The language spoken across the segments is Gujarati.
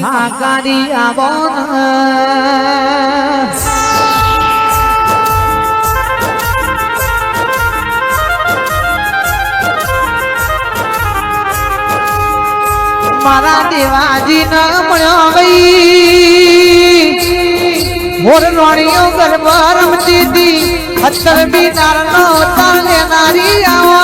હાકારી આવો મારા દેવાજી ન મળ્યો ગઈ મોર રોણીઓ ગરબ રમતી હતી અત્તર બિનાર નો તાણે નારી આવો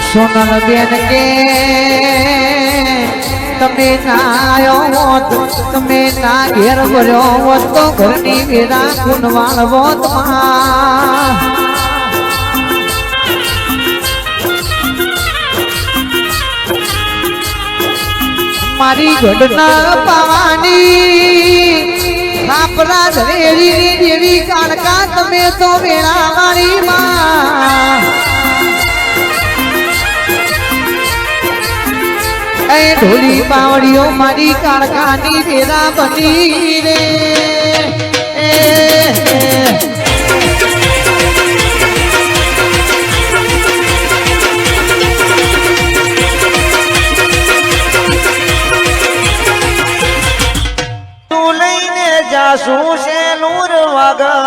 સોનલ બેન કે તમે ના આવ્યો હોત તમે ના ઘેર ભર્યો હોત તો ઘરની વેરા કુનવાળ હોત મારી ઘટના પાવાની આપણા ધરેરી દેવી કાળકા તમે તો વેળા મારી માં એ ઢોલી બાવડીઓ મારી કાળકાની વેરા બની રે તું લઈને જાશું છે નૂર વાગા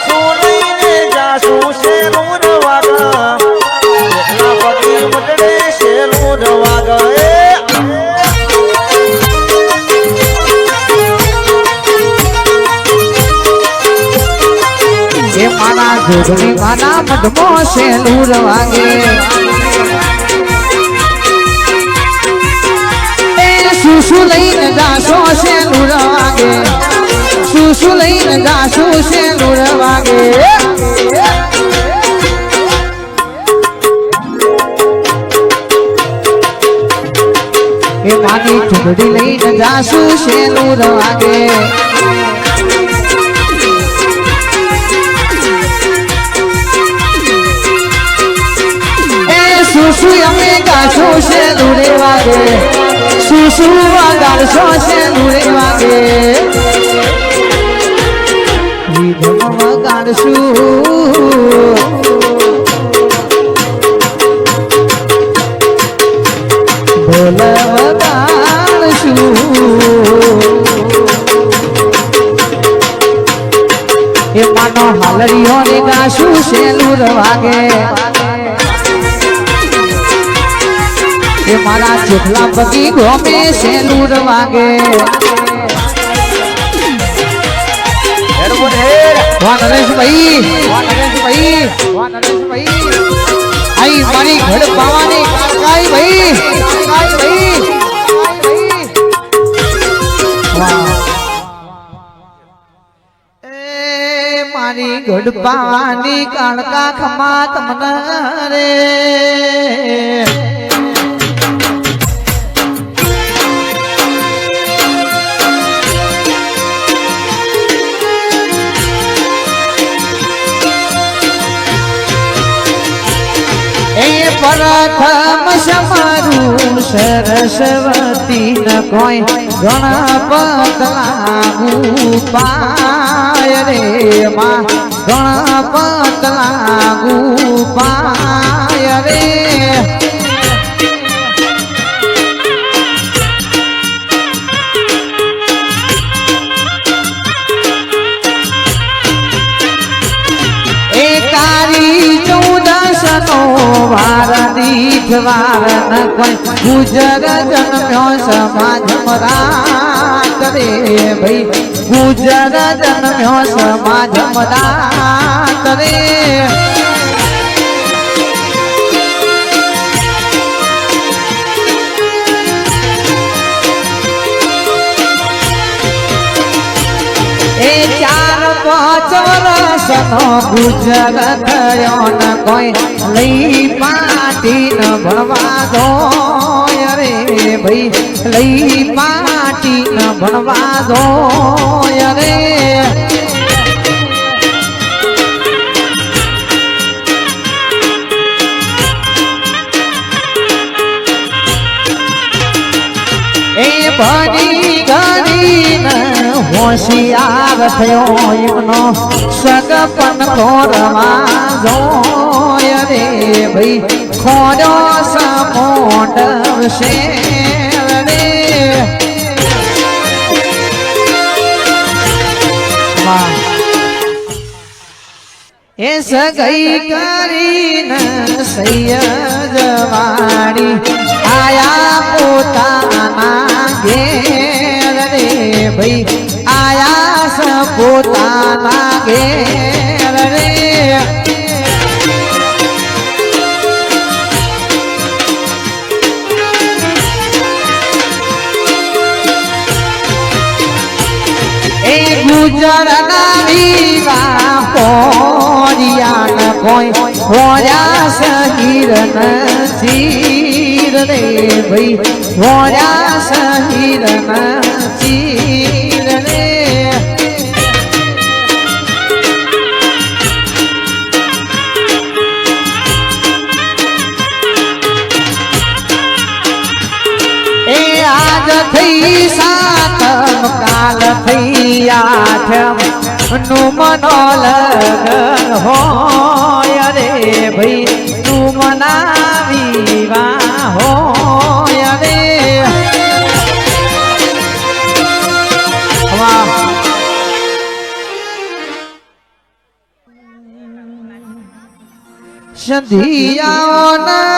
તું લઈને જાશું છે નૂર વાગા પગી મટડે છે નૂર વાગા એ મારા જોગણી માના મઢમો છે નૂર વાગે સુસુ લઈને જાશો છે નૂર વાગે સુસુ લઈને જાશો છે નૂર વાગે એ માની ચૂંટણી લઈને જાશુ છે નૂર વાગે સુસુ અમે ગાશો છે નૂરે વાગે સુસુ વગાડશો છે નૂરે વાગે વિધમ વગાડશું ઢોલ વગાડશું એ માનો હાલડીઓ ને ગાશું છે નૂર વાગે એ મારા ચેખલા પગી ગોમે છે નૂર વાગે નરેશભાઈ આઈ મારી ઘડ પાવાની કાઈ ભાઈ એ મારી ઘડ પાવાની કાળકા ખમા તમને રે પ્રથમ સમારું સરસ્વતી ન કોઈ ગણપત લાગુ પાય રે માં ગણપત લાગુ પાય રે વાર દીઠ વાર ન કોઈ ગુજર જન્મ્યો સમાજ રાત રે ભાઈ ગુજર જન્મ્યો સમાજ રાત રે એ ચાર પાંચ વર્ષનો ગુજર થયો ન કોઈ લઈ પાટી ન ભણવા દો રે ભાઈ લઈ પાટી ન ભણવા દો રે એ ભણી ગણી ન હોશિયાર થયો એમનો સગપન ખોરમાં જોય રે ભાઈ ખોડ્યો સમોડ શેર રે એ સગઈ કરીને સૈયદવાણી આયા પોતાના ઘેર રે ભાઈ આયા સ પોતાના ઘેર રે એ ગુજરના વિવા પોરિયા કોઈ હોર્યા સહીર ચીર રે ભાઈ હોર્યા સહીર ચીર રે એ આજ થઈ સાતમ કાલ થઈ આઠમ નું મનો લગન હોય રે ભાઈ તું મનાવીવા હોય રે સંધિયાઓના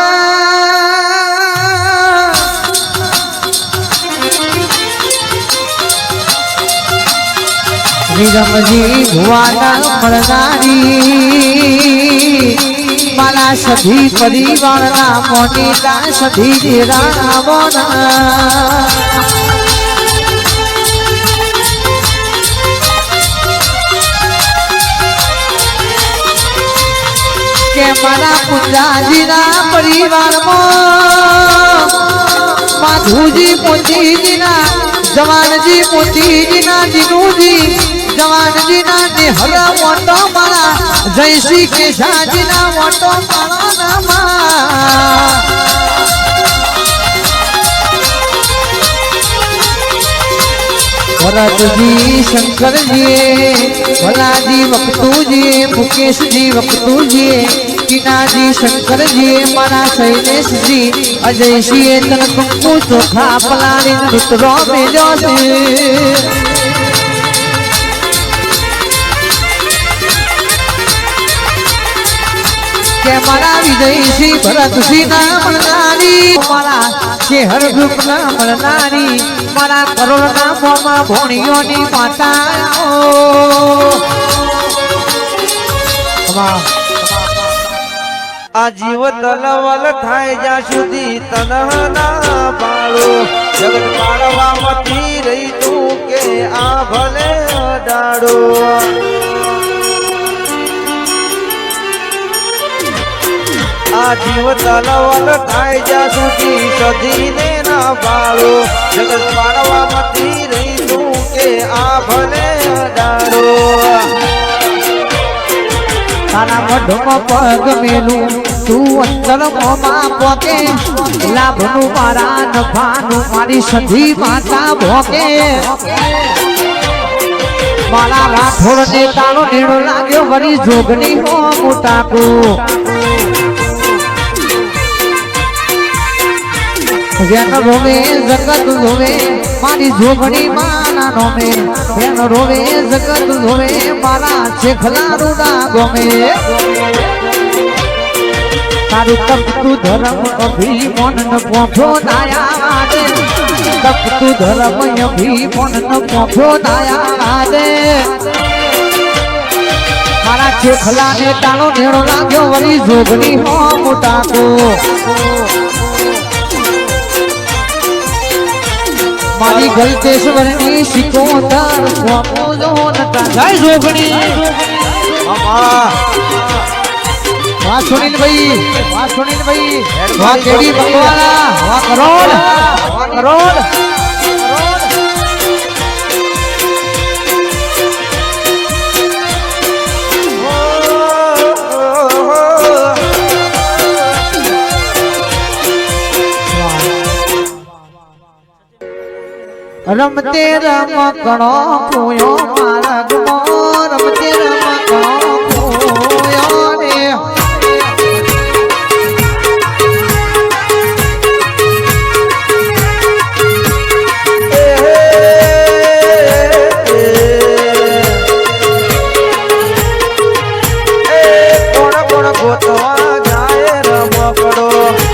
વિરમજી ભુવાના મળનારી મારા સધી પરિવારના મોટીતા સધી રાવણા કે મારા પુંજાજીના પરિવારમાં માધુજી પોતીજીના જવાનજી પોતીજીના જીનુજી જવાનજીના નિહર મોટો મારા જયશ્રી કેશાજીના મોટો મારા નામા ભરતજી શંકરજી ભલાજી વખતુજી મુકેશજી વખતુજી ટીનાજી શંકરજી મારા શૈલેષજી અજયસિંહ તન કંકુ ચોખા પલાળી ઋતરો મેલ્યો છે કે મારા વિજયસિંહ ભરતસિંહ ના મળનારી મારા શેહર ગ્રુપ ના મળનારી મારા કરોડ ના મોમાં ભોણીઓની માતા આ જીવ તલવલ થાય જ્યાં સુધી તનહના પાળો જગત પાળવામાંથી રહી તું કે આ ભલે ડાળો આ જીવ તલવલ થાય જ્યાં સુધી સધીને ના પાળો જગત પાળવામાંથી રહી તું કે આ ભલે ડાળો તારા મઢમાં પગ મેલું તું અંતર મોમાં પોકે લાભનું મારા નફાનું મારી સધી માતા ભોકે મારા રાઠોડ ને તારો નેડો લાગ્યો વળી જોગણી હો મોટાકો જેન રોવે જગત રોવે મારી જોગણી માના નોમે જેન રોવે જગત રોવે મારા શેખલા રૂડા ગોમે તારું તપતું ધર્મ અભિમન ન પોખો દાયા આદે તપતું ધર્મ અભિમન ન પોખો દાયા આદે મારા શેખલા ને તાનો નેડો લાગ્યો વળી જોગણી હો મોટાકો મારી ગલતેશ્વરની શિકોતર સ્વામો જો નતા જય જોગણી વાહ સુનિલભાઈ વાહ કેડી બકવાલા વાહ કરોડ રમતે રમકણો પૂયો માર્ગમો રમતે રમકણો પૂયો રે ગોતવા જાય રમકડો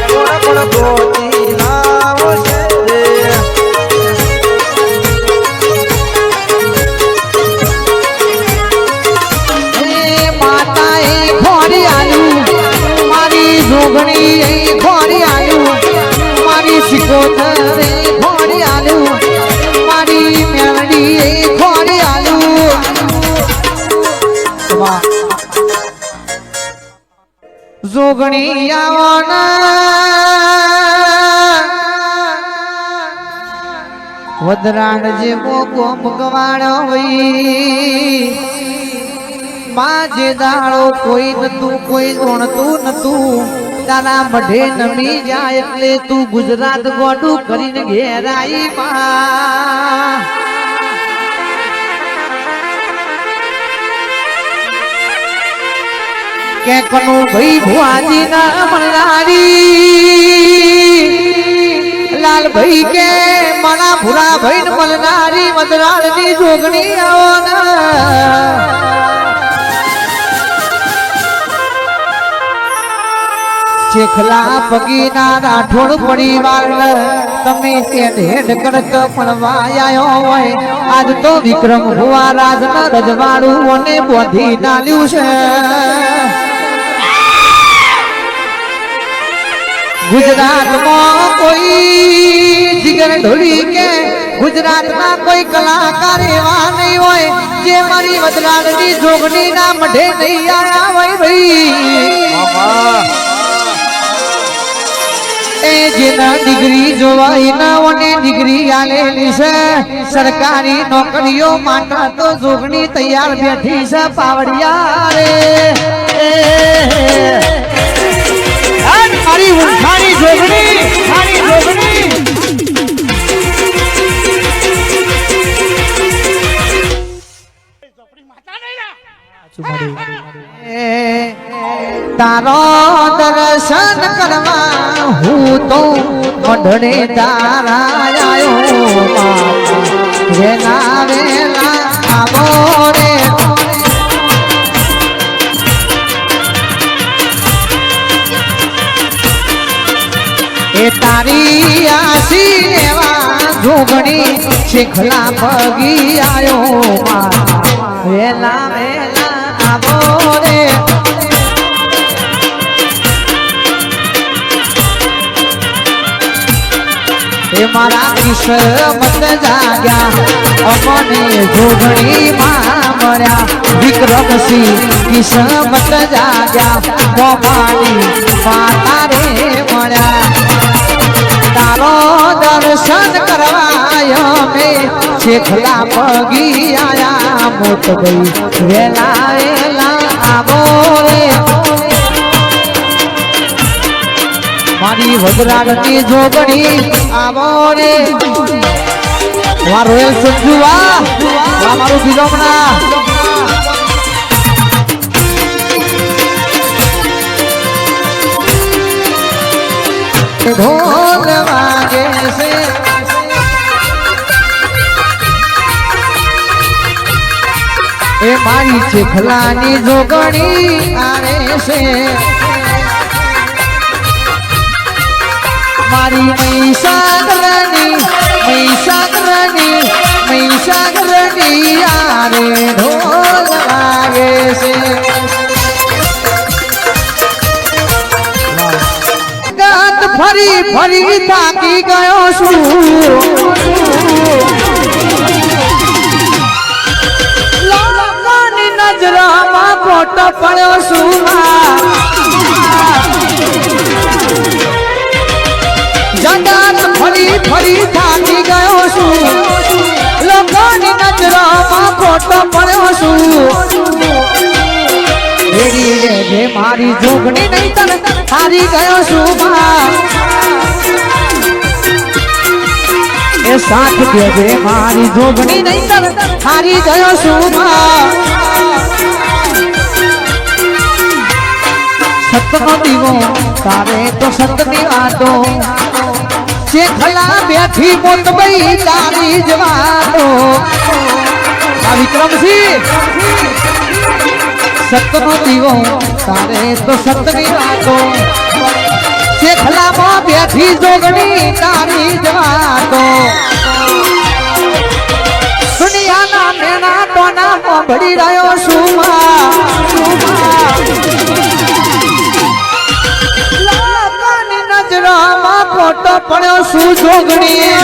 કોણ કોણ ગોતી લાવશે રે માતા એ ખોરી આલ્યું મારી જોગણી એ ખોરી આલ્યું મારી સિકોતર એ ખોરી આલ્યું મારી મેલડી એ ખોરી આલ્યું જોગણી આવવાના વદરાણ જેવો ગોમ ગવાણો હોય માં જે દાડો કોઈ નતું કોઈ ગોણતું નતું તારા મઢે નમી જાય એટલે તું ગુજરાત ગોડું કરીને ઘેરાઈ માં કે કનુ ભાઈ ભુવાજી ના મલનારી લાલ ભાઈ કે મારા ભૂરા ભાઈ ને મલનારી મદરાળ ની જોગણી આવો ના ચેખલા પગીના રાઠોડ પરિવાર તમે હેડ કરત મળવા આવ્યો હોય આજ તો વિક્રમ ભુવા રાજ ના રજવાડું અને બોધી નાલ્યું છે ગુજરાતમાં કોઈ જીગર ઢોલી કે ગુજરાતમાં કોઈ કલાકાર એવા નહીં હોય જે મારી વદરાળની જોગણી ના મઢે નહીં આવ્યા હોય ભાઈ એ જેના ડિગ્રી જોવાય ના ઓને ડિગ્રી આલેલી છે સરકારી નોકરીઓ માટે તો જોગણી તૈયાર બેઠી છે પાવડિયા રે મારી ઉંઠાણી જોગણી મારી જોગણી તારો દર્શન કરવા હું તો મંડળે તારા આવ્યો વેલા વેલા આવો રે એ તારી આસી લેવા જોગણી શેખલા પગી આવ્યો વેલા વેલા આવો રે એ મારા કિસ્મત જાગ્યા અમને જોગણી માં મળ્યા વિક્રમસિંહ કિસ્મત જાગ્યા મોમાની માતા રે મળ્યા તારો દર્શન કરવા અમે શેખલા પગી આયા મોત ગઈ વેલા વેલા આવો રે મારી વદરાળની જોગણી આવો રે રોયલ સંજુવા મારું બિલોમણા ઢોલ વાગે છે એ મારી ચેખલાની જોગણી આવે છે મારી મહીસાગરની યારે ઢોલ વાગે છે ગાત ફરી ફરી થાકી ગયો છું લોકોની નજરમાં ખોટો પડ્યો છું જગત ફરી ફરી થાકી ગયો છું લોકોની નજરમાં ખોટો પડ્યો છું એડી રે મારી જોગણી નહીં તને હારી ગયો છું એ એ સાથ દેજે મારી જોગણી નહીં તર હારી ગયો સુમા સતનો દીવો તારે તો સતની વાતો શેખલા બેઠી મોતબઈ તારી જ વાતો આ વિક્રમસિંહ સતનો દીવો તારે તો સતની વાતો શેખલામાં બેઠી જોગણી તારી જ વાતો દુનિયાના મેના ટોના મોભડી રહ્યો સુમા લોકોની નજરોમાં ખોટો પડ્યો શું જોગણી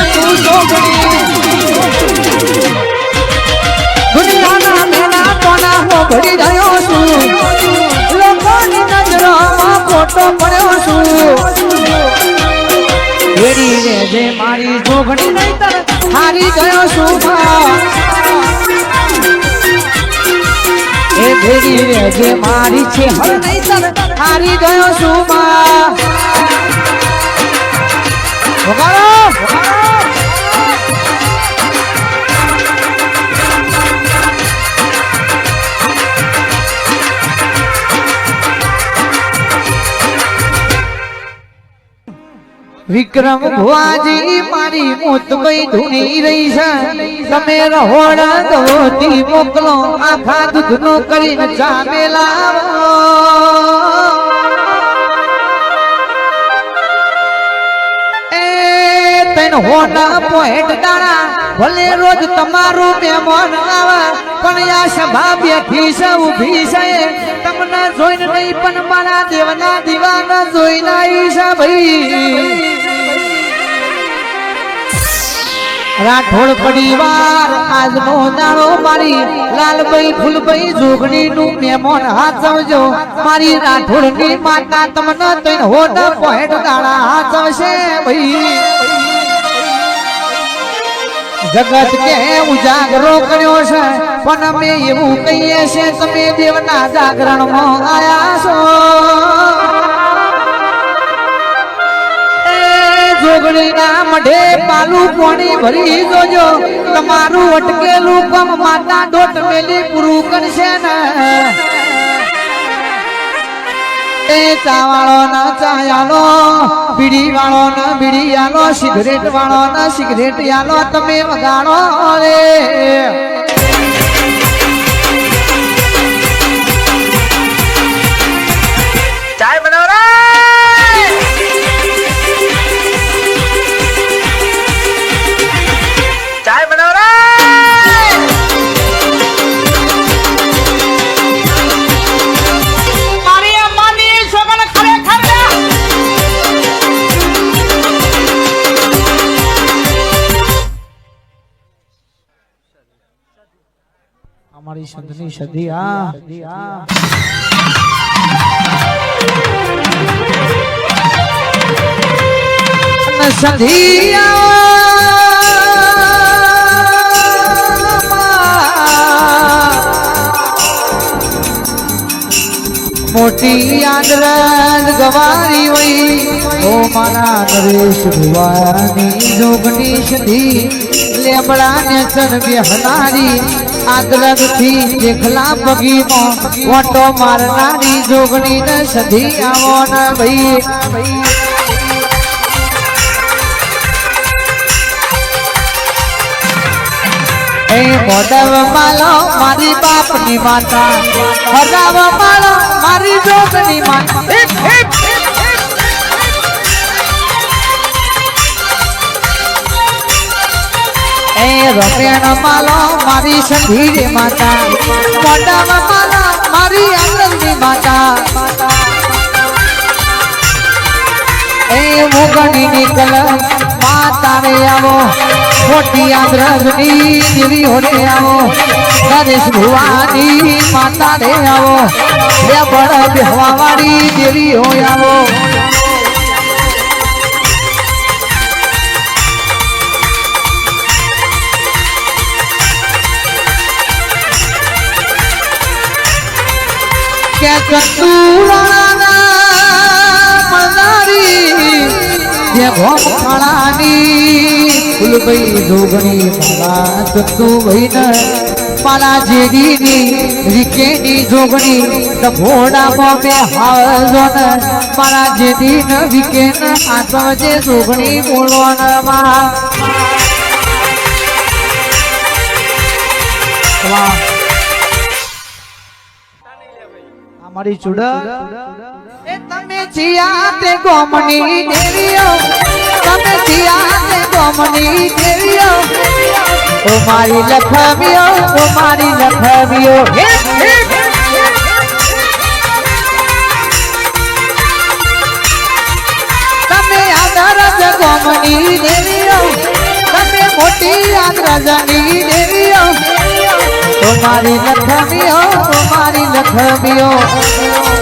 દુનિયાના મેના ટોના મોભડી રહ્યો છું લોકોની નજરોમાં ખોટો પડ્યો છું વેરી રે જે મારી જોગણી નહીં તર હારી ગયો છું એ ભેરી રે જે મારી છે હર નહીં તર હારી ગયો છું વગાડો વિક્રમ ભુવાજી મારી મોતબઈ ધૂણી રહી છે તમે રહોડા દોતી મોકલો આખા દૂધનો કરીને ચામે લાવો એ તૈન હોડા પોહેટ દાડા ભલે રોજ તમારું મહેમાન આવે પણ આ સભા બેઠી છે ઊભી છે તમને જોઈને નહીં પણ મારા દેવના દીવાના જોઈને આવી છે ભાઈ રાઠોડ પરિવાર આજનો દાડો મારી લાલભાઈ ફૂલભાઈ જોગણી નું મહેમાન હાચવજો મારી રાઠોડ ની માતા તમને તૈન હોડા પોહેટ દાડા હાચવશે ભાઈ જગત કે ઉજાગરો કર્યો છે પણ અમે એવું કહીએ છે તમે દેવના જાગરણમાં આયા છો જોગણીના મઢે પાલું પાણી ભરી જોજો તમારું અટકેલું કમ માતા દોટ મેલી પૂરું કરશે ને એ ચાવાળો ના ચાયાલો બીડી વાળો ના બીડી આલો સિગરેટ વાળો ના સિગરેટ આલો તમે વગાડો રે ચાય બનાવો રે ચાય બનાવો રે અમારી સંતની સદી આ મોટી આદરજ ગવારી વઈ ઓ મારા નરેશ ભુવાની જોગણી સદી લેબડા ને ચન બેહનારી આદરગ થી દેખલા બગીમાં ઓટો મારનારી જોગણી ને સધી આવો ને ભાઈ એ મોડવ માલો મારી બાપની માતા હરાવ માલો મારી જોગણી માતા એ રમેણ માલો મારી સંધીરે માતા મોડવ માલો મારી આનંદની માતા એ મોગણી નીકળ માતા રે આવો મોટી આદ્રજની દેવી હોરે આવો નરેશ ભુવાની માતા રે આવો બે બળ બેહવા વાળી દેવી હોય આવો કે ચતુરાના મનારી છે ભોમ ખાણાની ફૂલભાઈ જોગણી મારા ચંદુભાઈ ને મારા જેડીની રીકેની જોગણી તો ભોડામાં બે હાજો ને મારા જેડી ને રીકે ને આત્મ જે જોગણી બોલવાના અમારી ચૂડા એ તમે જીયા તે ગોમની દેવીઓ તમે જીયા તે ગોમની દેવીઓ ઓ મારી લખવીઓ ઓ મારી લખવીઓ તમે આદરજ ગોમની દેવીઓ તમે મોટી આદરજની દેવીઓ ઓ મારી લખવીઓ ઓ મારી લખવીઓ